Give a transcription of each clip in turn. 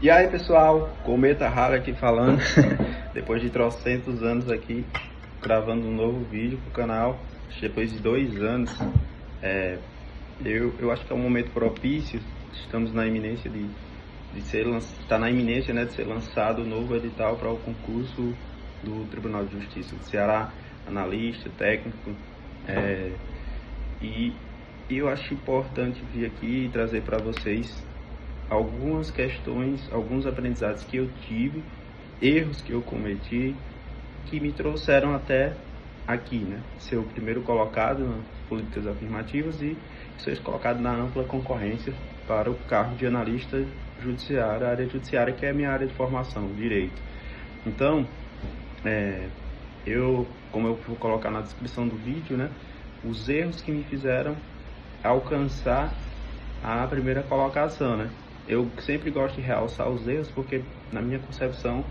E aí pessoal, Cometa Rara aqui falando, depois de trocentos anos aqui, gravando um novo vídeo pro canal, depois de 2 anos, eu acho que é um momento propício, estamos na iminência de ser está na iminência, né, de ser lançado o novo edital para o concurso do Tribunal de Justiça do Ceará, analista, técnico, e eu acho importante vir aqui e trazer para vocês algumas questões, alguns aprendizados que eu tive, erros que eu cometi, que me trouxeram até aqui, né? Ser o primeiro colocado nas políticas afirmativas e ser colocado na ampla concorrência para o cargo de analista judiciário, a área judiciária, que é a minha área de formação, direito. Então, como eu vou colocar na descrição do vídeo, né? Os erros que me fizeram alcançar a primeira colocação, né? Eu sempre gosto de realçar os erros porque, na minha concepção,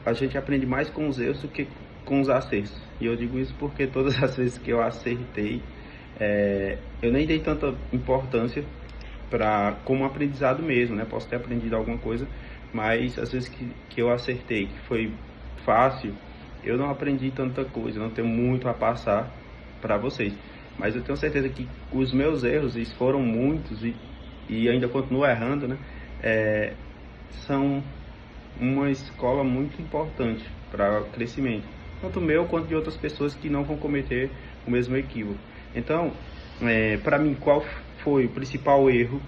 a gente aprende mais com os erros do que com os acertos. E eu digo isso porque todas as vezes que eu acertei, eu nem dei tanta importância como aprendizado mesmo, né? Posso ter aprendido alguma coisa, mas às vezes que eu acertei, que foi fácil, eu não aprendi tanta coisa, não tenho muito a passar para vocês. Mas eu tenho certeza que os meus erros, e foram muitos, e ainda continuo errando, né? São uma escola muito importante para o crescimento, tanto meu quanto de outras pessoas que não vão cometer o mesmo equívoco. Então, para mim, qual foi o principal erro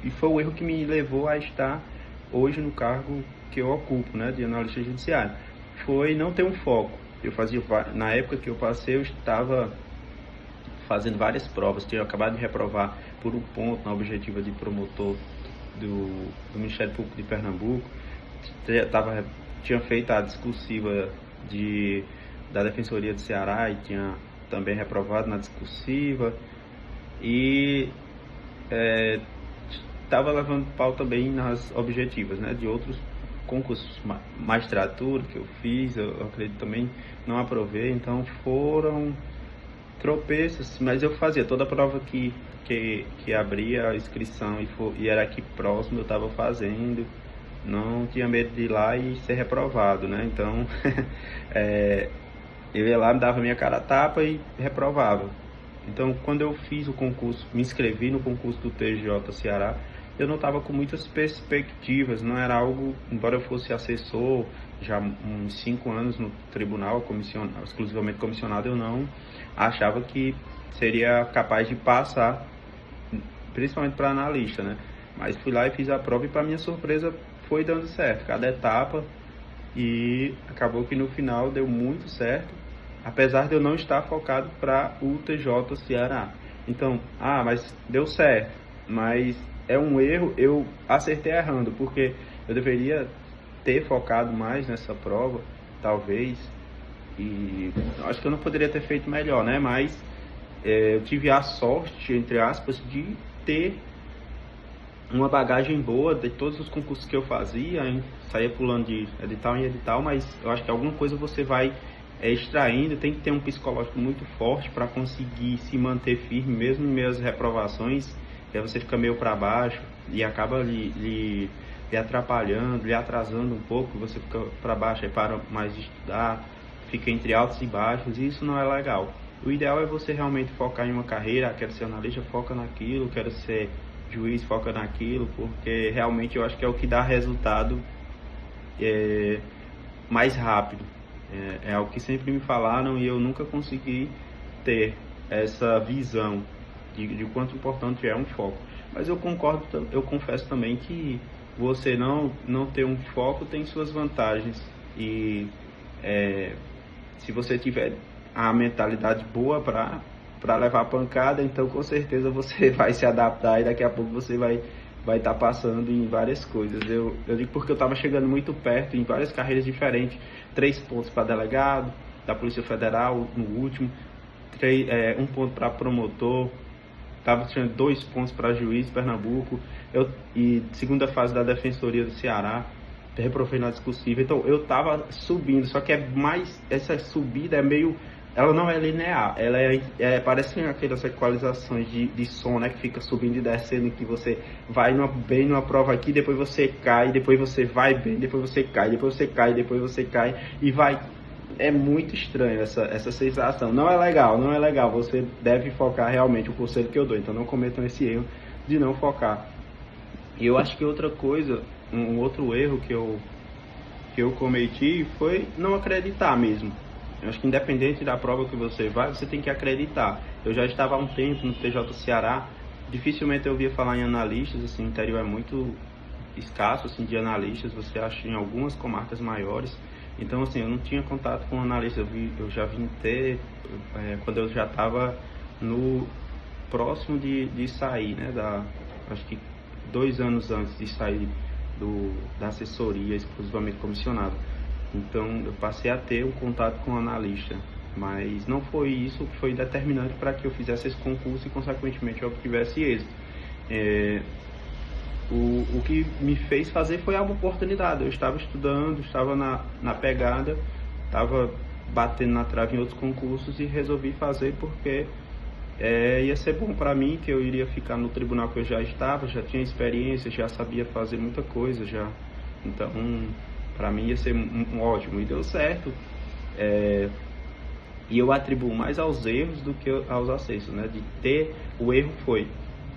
e foi o erro que me levou a estar hoje no cargo que eu ocupo, né, de analista judiciário, foi não ter um foco. Na época que eu passei, eu estava fazendo várias provas, tinha acabado de reprovar por um ponto na objetiva de promotor do Ministério Público de Pernambuco, tinha feito a discursiva da Defensoria do Ceará e tinha também reprovado na discursiva, e estava levando pau também nas objetivas, né, de outros concursos, magistratura que eu fiz, eu acredito também não aprovei. Então foram tropeços, mas eu fazia toda a prova que abria a inscrição e era aqui próximo, eu estava fazendo, não tinha medo de ir lá e ser reprovado, né? Então eu ia lá, me dava minha cara a tapa e reprovava. Então, quando eu fiz o concurso, me inscrevi no concurso do TJ Ceará, eu não estava com muitas perspectivas, não era algo, embora eu fosse assessor já uns 5 anos no tribunal, exclusivamente comissionado, eu não achava que seria capaz de passar, principalmente para analista, né? Mas fui lá e fiz a prova e, para minha surpresa, foi dando certo cada etapa, e acabou que no final deu muito certo, apesar de eu não estar focado para o TJ Ceará. Então, mas deu certo, mas é um erro, eu acertei errando, porque eu deveria ter focado mais nessa prova, talvez, e acho que eu não poderia ter feito melhor, né? Mas eu tive a sorte, entre aspas, de ter uma bagagem boa de todos os concursos que eu fazia, hein? Saía pulando de edital em edital, mas eu acho que alguma coisa você vai extraindo. Tem que ter um psicológico muito forte para conseguir se manter firme, mesmo em meio às reprovações, que aí você fica meio para baixo e acaba lhe atrapalhando, lhe atrasando um pouco, você fica para baixo, aí para mais de estudar, fica entre altos e baixos, e isso não é legal. O ideal é você realmente focar em uma carreira. Quero ser analista, foca naquilo, quero ser juiz, foca naquilo, porque realmente eu acho que é o que dá resultado mais rápido. É algo que sempre me falaram e eu nunca consegui ter essa visão de quanto importante é um foco. Mas eu concordo, eu confesso também que você não ter um foco tem suas vantagens, e se você tiver a mentalidade boa para levar a pancada, então com certeza você vai se adaptar e daqui a pouco você vai estar passando em várias coisas. Eu digo porque eu estava chegando muito perto em várias carreiras diferentes. 3 pontos para delegado da Polícia Federal no último, 1 ponto para promotor, estava tirando 2 pontos para juiz Pernambuco, e segunda fase da Defensoria do Ceará, reprovei na discursiva. Então eu estava subindo, só que essa subida é meio ela não é linear, ela parece aquelas equalizações de som, né, que fica subindo e descendo, que você vai bem numa prova aqui, depois você cai, depois você vai bem, depois você cai, depois você cai, depois você cai, e vai. É muito estranho essa sensação, não é legal, não é legal, você deve focar realmente, o conselho que eu dou, então não cometam esse erro de não focar. E eu acho que outra coisa, um outro erro que eu cometi foi não acreditar mesmo. Eu acho que independente da prova que você vai, você tem que acreditar. Eu já estava há um tempo no TJ Ceará, dificilmente eu ouvia falar em analistas, assim, o interior é muito escasso assim, de analistas, você acha em algumas comarcas maiores. Então, assim, eu não tinha contato com analista, eu já vim ter, quando eu já estava no próximo de sair, né, acho que 2 anos antes de sair da assessoria exclusivamente comissionado. Então eu passei a ter um contato com o analista, mas não foi isso que foi determinante para que eu fizesse esse concurso e consequentemente eu obtivesse êxito. O que me fez fazer foi uma oportunidade. Eu estava estudando, estava na pegada, estava batendo na trave em outros concursos e resolvi fazer porque ia ser bom para mim, que eu iria ficar no tribunal que eu já estava, já tinha experiência, já sabia fazer muita coisa já. Então, para mim ia ser ótimo e deu certo. E eu atribuo mais aos erros do que aos acertos, né? O erro foi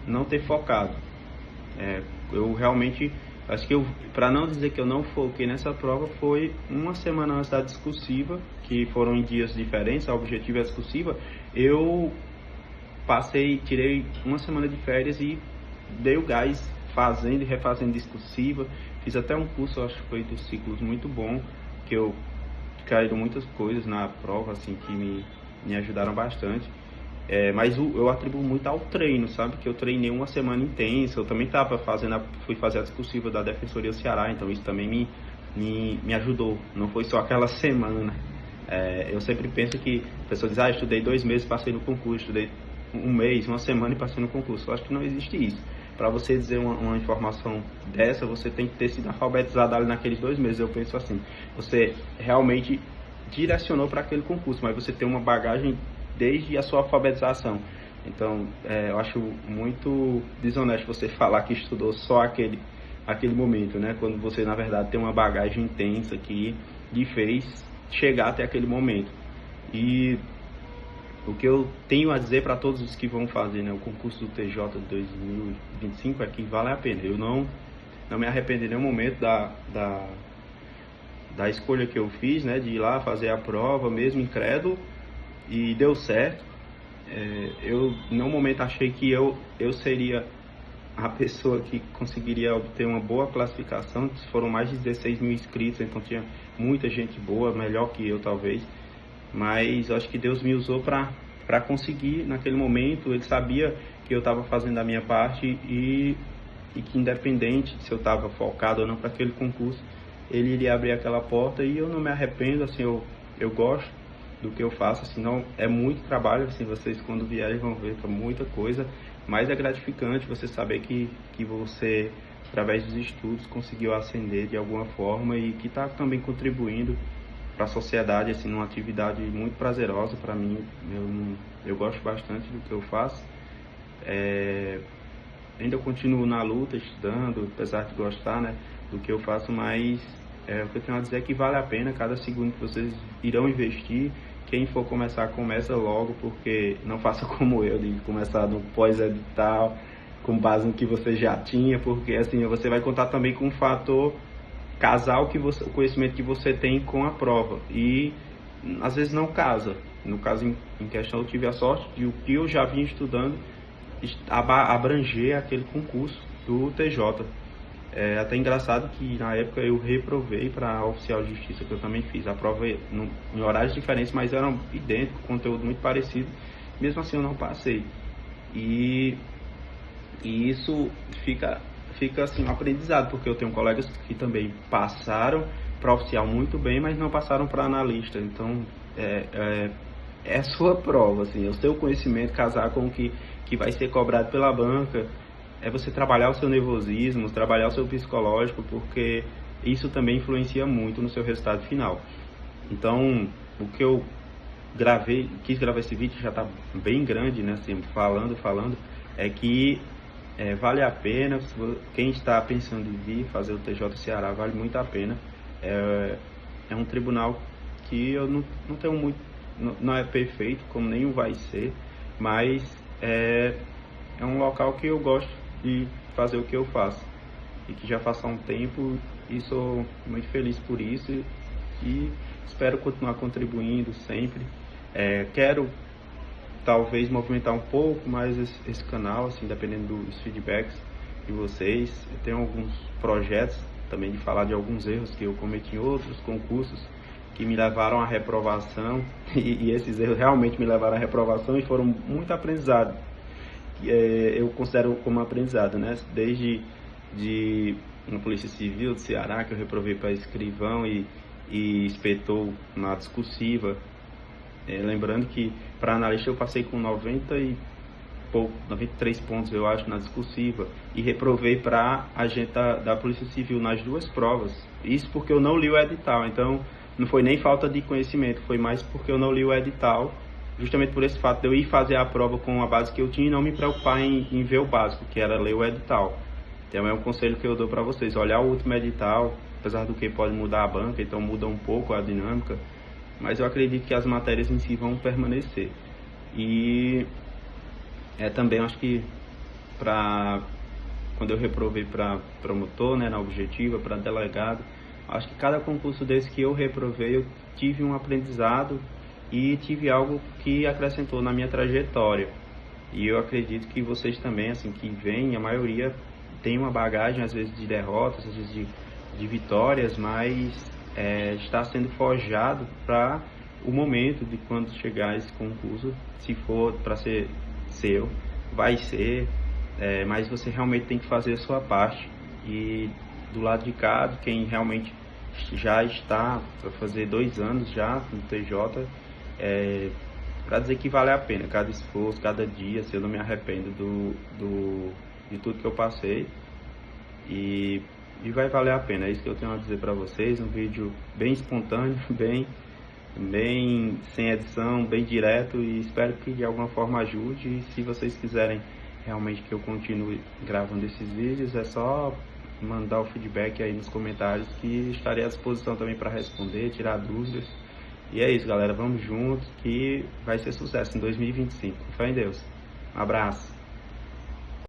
não ter focado. Eu realmente, acho que para não dizer que eu não foquei nessa prova, foi uma semana antes da discursiva, que foram em dias diferentes, a objetivo é a discursiva, eu tirei uma semana de férias e dei o gás fazendo e refazendo discursiva. Fiz até um curso, acho que foi dos ciclos, muito bom, que caíram muitas coisas na prova, assim, que me ajudaram bastante. Mas eu atribuo muito ao treino, sabe? Que eu treinei uma semana intensa. Eu também fui fazer a discursiva da Defensoria do Ceará, então isso também me ajudou. Não foi só aquela semana. Eu sempre penso que a pessoa diz, estudei 2 meses, passei no concurso, estudei 1 mês, uma semana e passei no concurso. Eu acho que não existe isso. Para você dizer uma informação dessa, você tem que ter sido alfabetizado ali naqueles 2 meses. Eu penso assim, você realmente direcionou para aquele concurso, mas você tem uma bagagem desde a sua alfabetização. Então, eu acho muito desonesto você falar que estudou só aquele momento, né? Quando você, na verdade, tem uma bagagem intensa que lhe fez chegar até aquele momento. E o que eu tenho a dizer para todos os que vão fazer, né, o concurso do TJ de 2025 é que vale a pena. Eu não me arrependo em nenhum momento da escolha que eu fiz, né, de ir lá fazer a prova, mesmo incrédulo, e deu certo. Eu, em nenhum momento, achei que eu seria a pessoa que conseguiria obter uma boa classificação. Foram mais de 16 mil inscritos, então tinha muita gente boa, melhor que eu talvez. Mas eu acho que Deus me usou para conseguir naquele momento. Ele sabia que eu estava fazendo a minha parte e que independente se eu estava focado ou não para aquele concurso, ele iria abrir aquela porta e eu não me arrependo, assim, eu gosto do que eu faço, assim, não, é muito trabalho, assim, vocês quando vierem vão ver que é muita coisa, mas é gratificante você saber que você, através dos estudos, conseguiu ascender de alguma forma e que está também contribuindo para a sociedade, assim, numa atividade muito prazerosa para mim. Eu gosto bastante do que eu faço. Ainda continuo na luta, estudando, apesar de gostar, né, do que eu faço, mas o que eu tenho a dizer é que vale a pena cada segundo que vocês irão investir. Quem for começar, começa logo, porque não faça como eu, de começar no pós-edital, com base no que você já tinha, porque assim, você vai contar também com o fator casal, o conhecimento que você tem com a prova, e às vezes não casa. No caso em questão, eu tive a sorte de o que eu já vinha estudando abranger aquele concurso do TJ. É até engraçado que na época eu reprovei para oficial de justiça, que eu também fiz a prova em horários diferentes, mas eram idênticos, conteúdo muito parecido. Mesmo assim eu não passei. E isso fica assim um aprendizado, porque eu tenho colegas que também passaram para oficial muito bem, mas não passaram para analista. Então é a sua prova, assim, é o seu conhecimento casar com o que vai ser cobrado pela banca. É você trabalhar o seu nervosismo, trabalhar o seu psicológico, porque isso também influencia muito no seu resultado final. Então, o que eu quis gravar esse vídeo, já está bem grande, né, assim, falando, é que vale a pena. Quem está pensando em vir fazer o TJ Ceará, vale muito a pena. É um tribunal que eu não tenho muito, não é perfeito, como nenhum vai ser, mas é um local que eu gosto de fazer o que eu faço, e que já faço há um tempo, e sou muito feliz por isso, e espero continuar contribuindo sempre. Quero talvez movimentar um pouco mais esse canal, assim, dependendo dos feedbacks de vocês. Eu tenho alguns projetos também de falar de alguns erros que eu cometi em outros concursos que me levaram à reprovação, e esses erros realmente me levaram à reprovação e foram muito aprendizado. Eu considero como aprendizado, né? Desde na Polícia Civil do Ceará, que eu reprovei para escrivão e inspetor na discursiva. Lembrando que para analista eu passei com 93 pontos, eu acho, na discursiva, e reprovei para agente da Polícia Civil nas duas provas. Isso porque eu não li o edital, então não foi nem falta de conhecimento, foi mais porque eu não li o edital, justamente por esse fato de eu ir fazer a prova com a base que eu tinha e não me preocupar em ver o básico, que era ler o edital. Então é um conselho que eu dou para vocês: olhar o último edital, apesar do que pode mudar a banca, então muda um pouco a dinâmica, mas eu acredito que as matérias em si vão permanecer. E também acho que quando eu reprovei para promotor, né, na objetiva, para delegado, acho que cada concurso desse que eu reprovei, eu tive um aprendizado e tive algo que acrescentou na minha trajetória. E eu acredito que vocês também, assim, que vêm, a maioria tem uma bagagem, às vezes de derrotas, às vezes de vitórias, mas está sendo forjado para o momento de quando chegar esse concurso. Se for para ser seu, vai ser, mas você realmente tem que fazer a sua parte. E do lado de cá, quem realmente já está para fazer 2 anos já no TJ, para dizer que vale a pena cada esforço, cada dia. Se eu não me arrependo de tudo que eu passei, e vai valer a pena. É isso que eu tenho a dizer para vocês. Um vídeo bem espontâneo, bem sem edição, bem direto, e espero que de alguma forma ajude. E se vocês quiserem realmente que eu continue gravando esses vídeos, é só mandar o feedback aí nos comentários, que estarei à disposição também para responder, tirar dúvidas. E é isso, galera, vamos juntos, que vai ser sucesso em 2025. Fé em Deus. Um abraço.